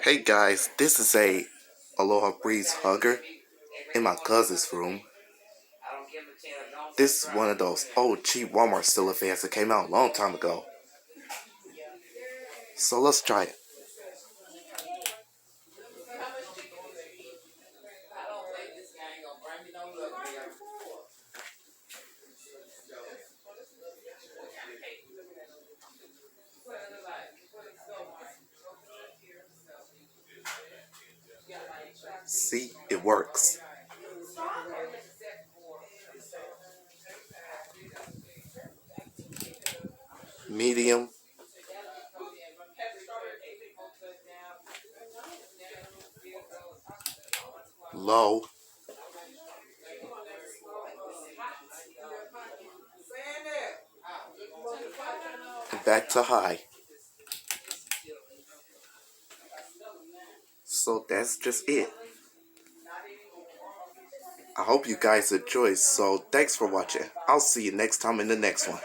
Hey guys, this is a Aloha Breeze hugger in my cousin's room. This is one of those old cheap Walmart still affairs that came out a long time ago. So let's try it. See, it works. Medium, low, and back to high. So that's just it. I hope you guys enjoyed, so thanks for watching. I'll see you next time in the next one.